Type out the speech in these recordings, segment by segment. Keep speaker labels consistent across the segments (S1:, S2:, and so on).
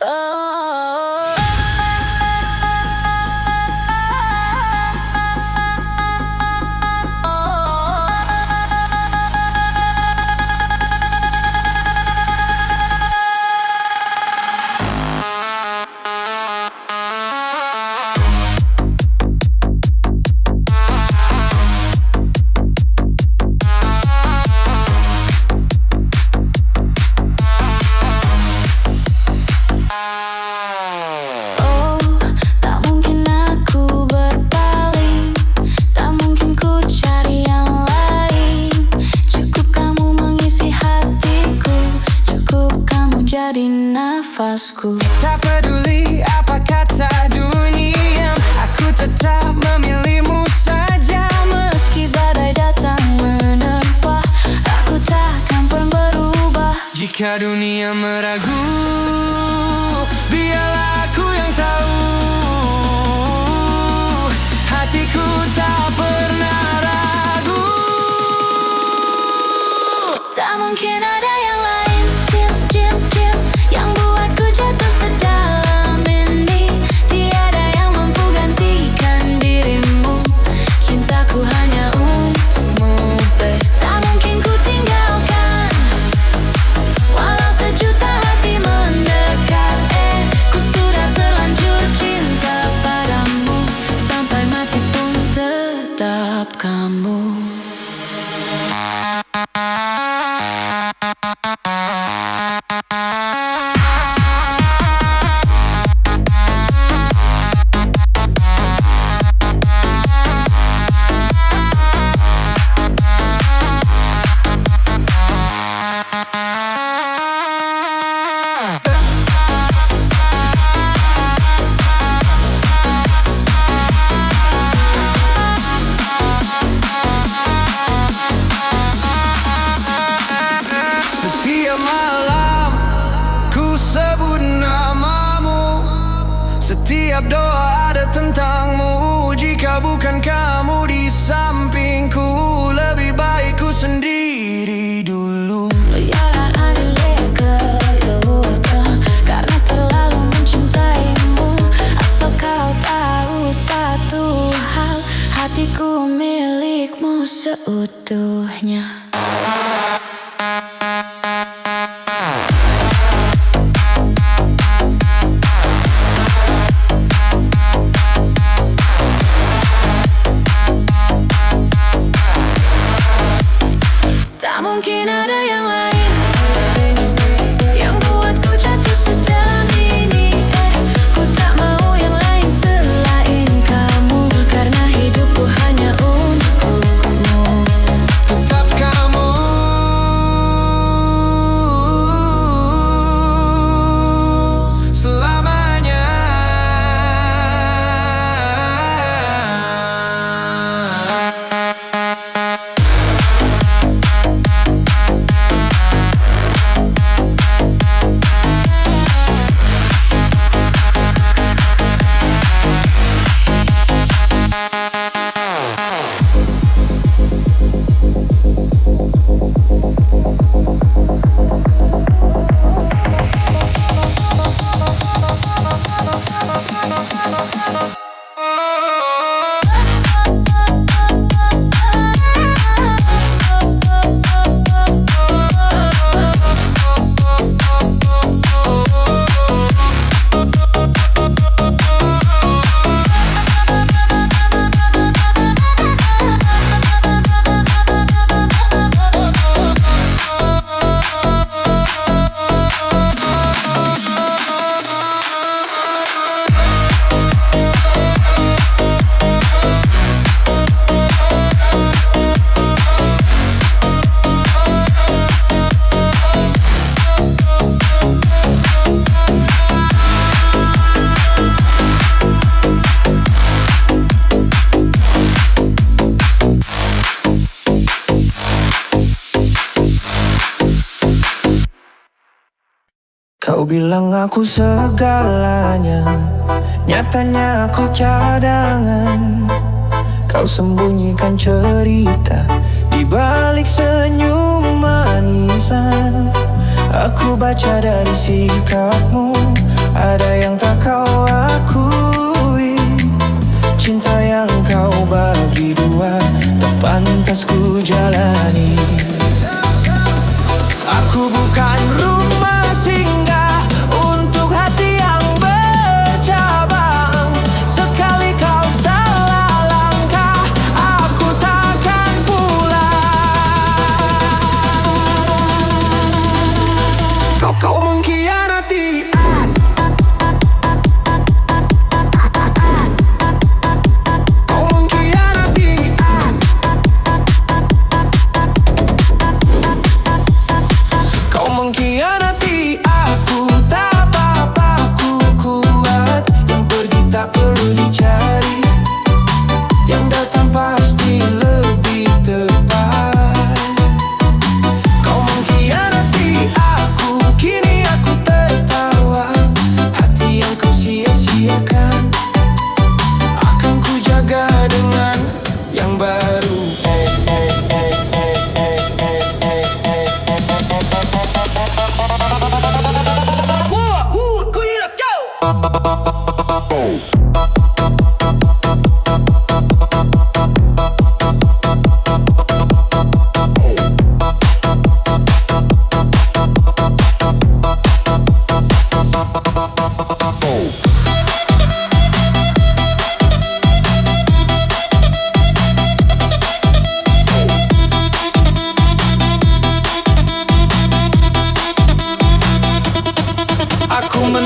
S1: Oh. Jadi nafasku.
S2: Tak peduli apa kata dunia, aku tetap memilihmu saja.
S1: Meski badai datang menerpa, aku takkan pernah berubah.
S2: Jika dunia meragu, biarlah aku yang tahu. Hatiku tak pernah ragu.
S1: Tak mungkin ada yang lain, yang buatku jatuh sedalam ini. Tiada yang mampu gantikan dirimu. Cintaku hanya untukmu, babe. Tak mungkin ku tinggalkan, walau sejuta hati mendekat. Ku sudah terlanjur cinta padamu, sampai mati pun tetap kamu.
S2: Setiap malam ku sebut namamu, setiap doa ada tentangmu. Jika bukan kamu di sampingku, lebih baik ku sendiri dulu.
S1: Biarlah air keluarkan, karena terlalu mencintaimu. Asal kau tahu satu hal, hatiku milikmu seutuhnya. Tak mungkin ada yang lain, yang buatku jatuh sedalam ini. Ku tak mau yang lain selain kamu, karena hidupku hanya untukmu.
S2: Tetap kamu, selamanya. Kau bilang aku segalanya, nyatanya aku cadangan. Kau sembunyikan cerita di balik senyum manisan. Aku baca dari sikapmu,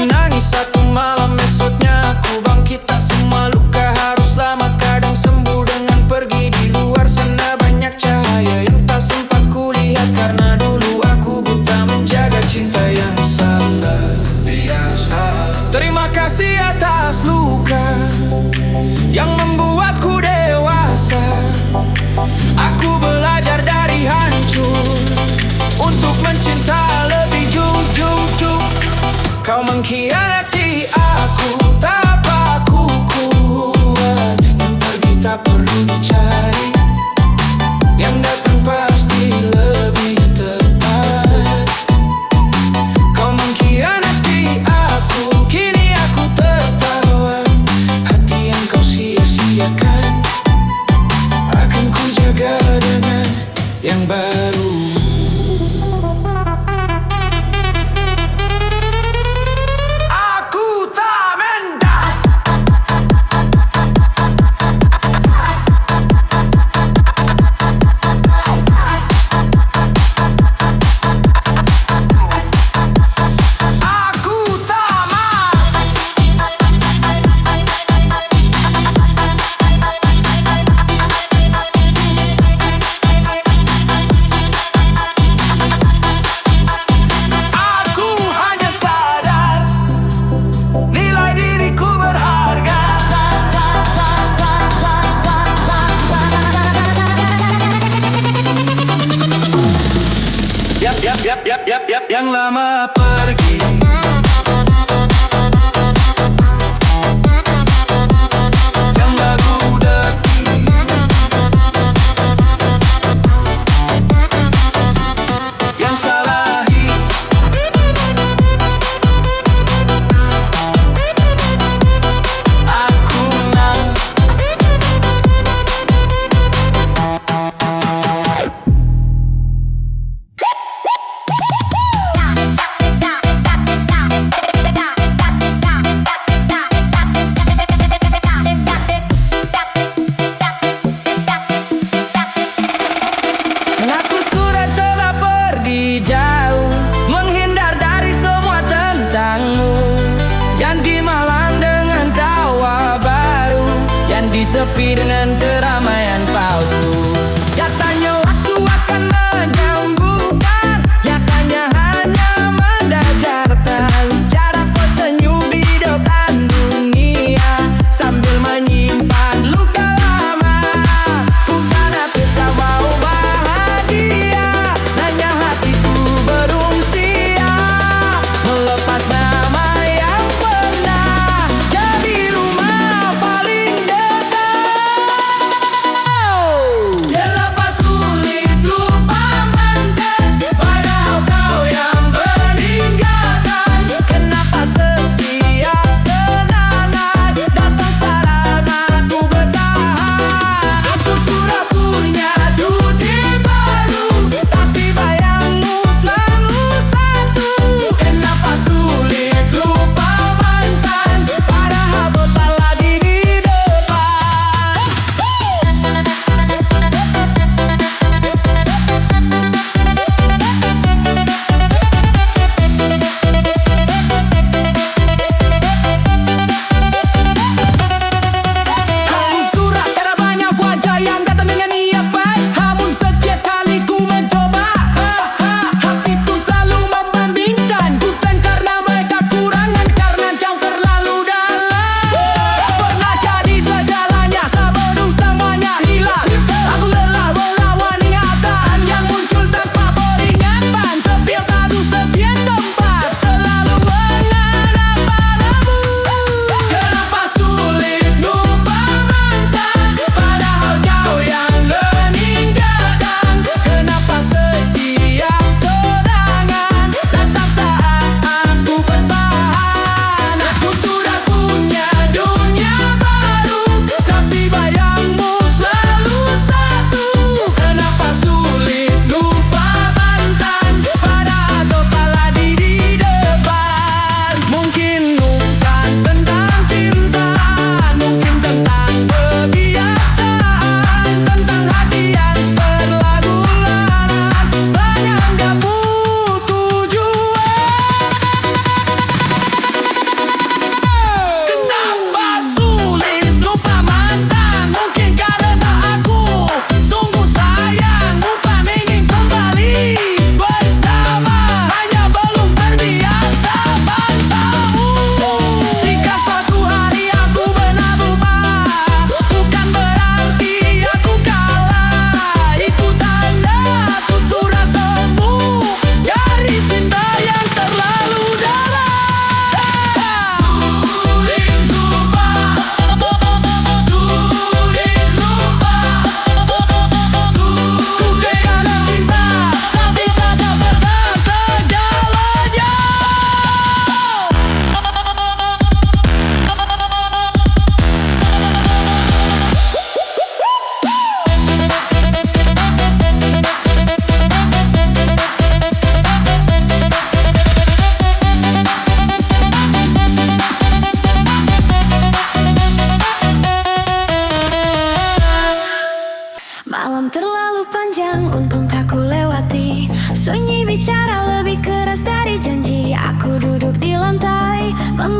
S2: menangis satu malam, esoknya aku bangkit. Tak semua luka harus lama, kadang sembuh dengan pergi. Di luar sana banyak cahaya yang tak sempat kulihat, karena dulu aku buta menjaga cinta yang sangat biasa. Terima kasih atas luka yang membuatku dewasa. Aku belajar dari hancur untuk mencinta lebih jujur. Kau mengkhianati aku, tak apa aku kuat. Yang pergi tak perlu dicari, yang datang pasti lebih tepat. Kau mengkhianati aku, kini aku tertawa. Hati yang kau sia-siakan akan ku jaga dengan yang baru. Yang lama pergi, yang baru datang, yang salahi. Aku nak jauh, menghindar dari semua tentangmu. Ganti malam dengan tawa baru, yang disepi dengan keramaian palsu. Katanya waktu akan menyembuhkan, nyatanya hanya mendajarkan. Cara kau senyum di depan dunia, sambil menyimpan luka lama. Bukan aku tak mau bahagia, hanya hatiku berungsia melepas nama yang pernah jadi rumah paling dekat.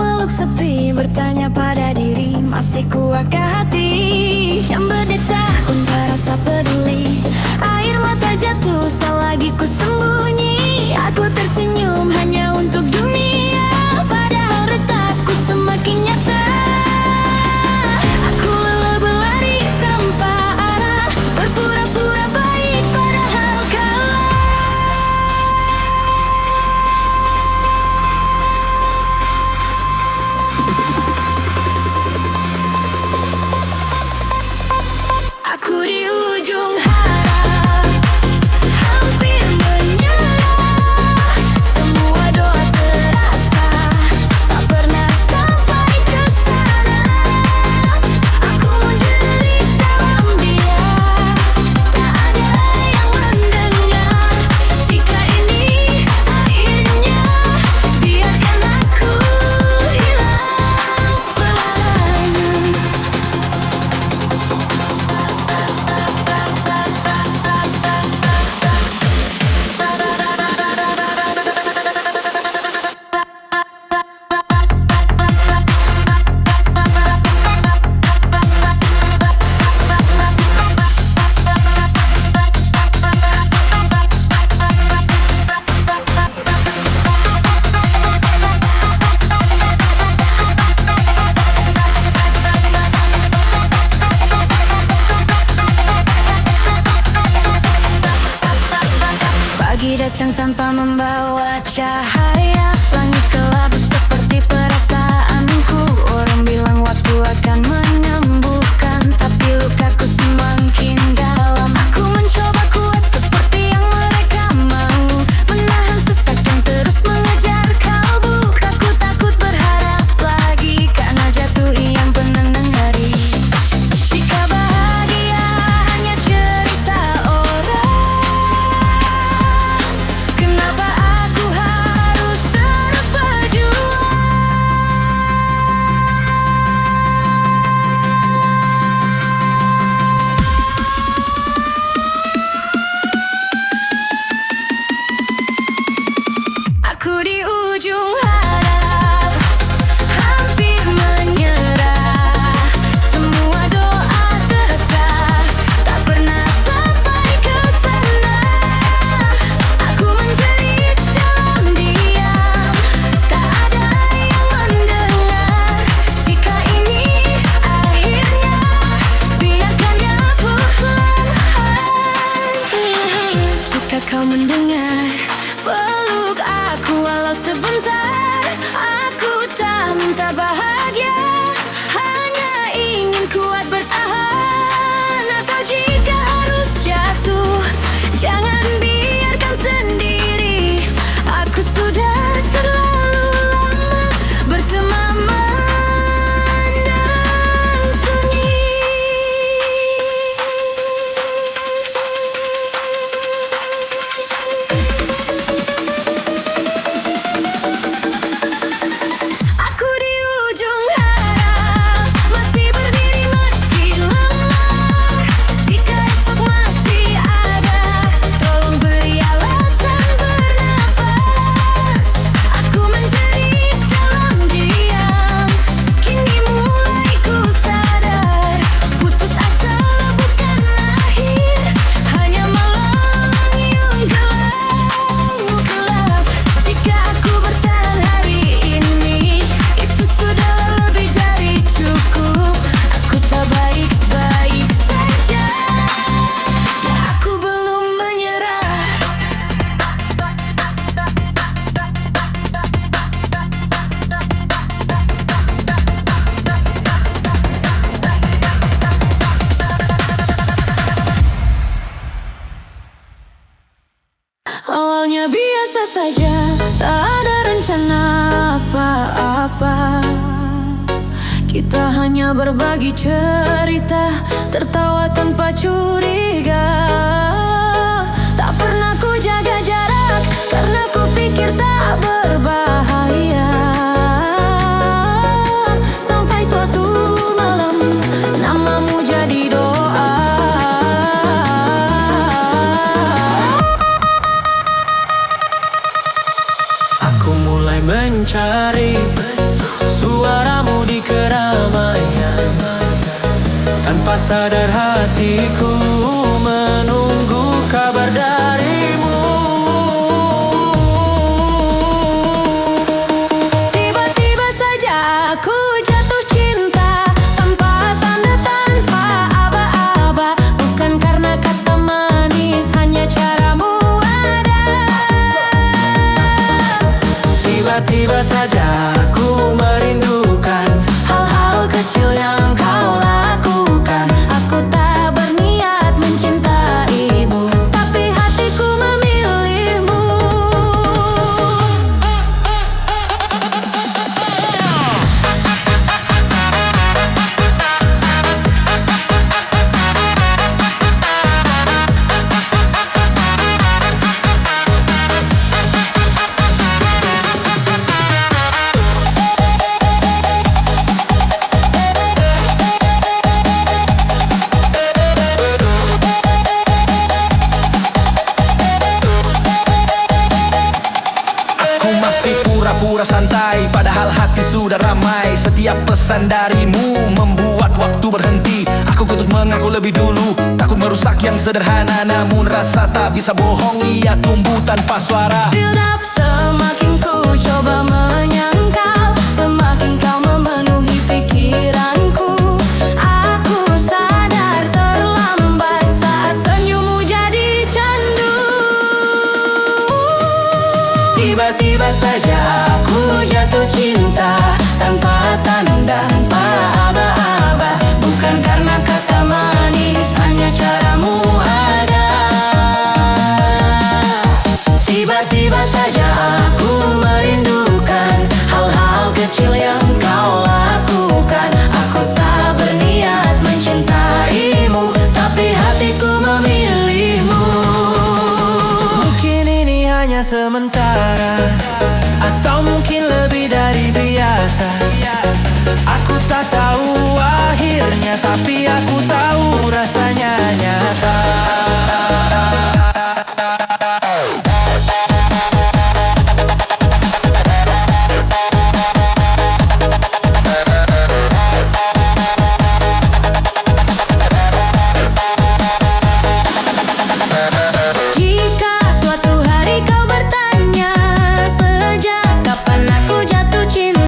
S1: memeluk sepi, bertanya pada diri, masih kuatkah hati yang berdetak untuk rasa peduli. Air mata jatuh, tak lagi ku sembunyi. Aku tersenyum hanya untuk dunia, padahal retakku semakin nyata. Aku lelah berlari tanpa arah, berpura-pura baik padahal kalah. Aku di ujung harap, hampir menyerah. Semua doa terasa, tak pernah sampai ke sana. Aku menjerit dalam diam, tak ada yang mendengar. Jika ini akhirnya, biarkan aku hilang pelan. Pagi datang tanpa membawa cahaya, langit gelap seperti perasaanku. Orang bilang waktu akan menyembuhkan, tapi lukaku semakin dalam. Aku mencoba kuat seperti yang mereka mau, menahan sesak yang terus mengejar kalbu. Aku takut berharap lagi, karena jatuh yang penendang hari. Jika bahagia hanya cerita orang, kenapa aku harus terus berjuang? Aku di ujung harap, hampir menyerah. Semua doa terasa, tak pernah sampai ke sana. Aku menjerit dalam diam, tak ada yang mendengar. Jika ini akhirnya, biarkannya perlahan. Jika kau mendengar, peluk aku walau sebentar. Aku tak minta bahagia, hanya ingin kuat bertahan. Atau jika harus jatuh, jangan biarkan sendiri. Aku sudah terlalu lama bertemaman dan sunyi. Aku di ujung harap, masih berdiri meski lemah. Jika esok masih ada, tolong beri alasan bernapas. Aku menjerit dalam diam, kini mulai ku sadar. Putus asa bukan akhir, hanya malam yang gelap. Jika aku bertahan hari ini, itu sudah lebih dari cukup. Aku tak baik-baik saja, aku belum menyerah. Awalnya biasa saja, tak ada rencana apa-apa. Kita hanya berbagi cerita, tertawa tanpa curiga. Tak pernah ku jaga jarak, karena ku pikir tak berbahaya. Sampai suatu malam, namamu jadi doa.
S2: Aku mulai mencari sadar hatiku menunggu kabar darimu.
S1: Tiba-tiba saja aku jatuh cinta, tanpa tanda, tanpa aba-aba. Bukan karena kata manis, hanya caramu ada.
S2: Tiba-tiba saja aku merindukan hal-hal kecil yang kau lakukan.
S1: Aku tak berniat mencintaimu, tapi hatiku memilihmu.
S3: Pura-pura santai, padahal hati sudah ramai. Setiap pesan darimu membuat waktu berhenti. Aku kutut mengaku lebih dulu, takut merusak yang sederhana. Namun rasa tak bisa bohong, ia tumbuh tanpa suara.
S1: Build up, semakin ku coba menyangkal, semakin kau memenuhi pikiranku. Aku sadar terlambat saat senyummu jadi candu.
S2: Tiba-tiba saja aku jatuh cinta, tanpa tanda, tanpa aba-aba. Bukan karena kata manis, hanya caramu ada. Tiba-tiba saja aku merindukan hal-hal kecil yang kau lakukan. Aku tak berniat mencintaimu, tapi hatiku memilihmu. Mungkin ini hanya sementara, atau mungkin lebih dari biasa. Aku tak tahu akhirnya, tapi aku tahu rasanya nyata.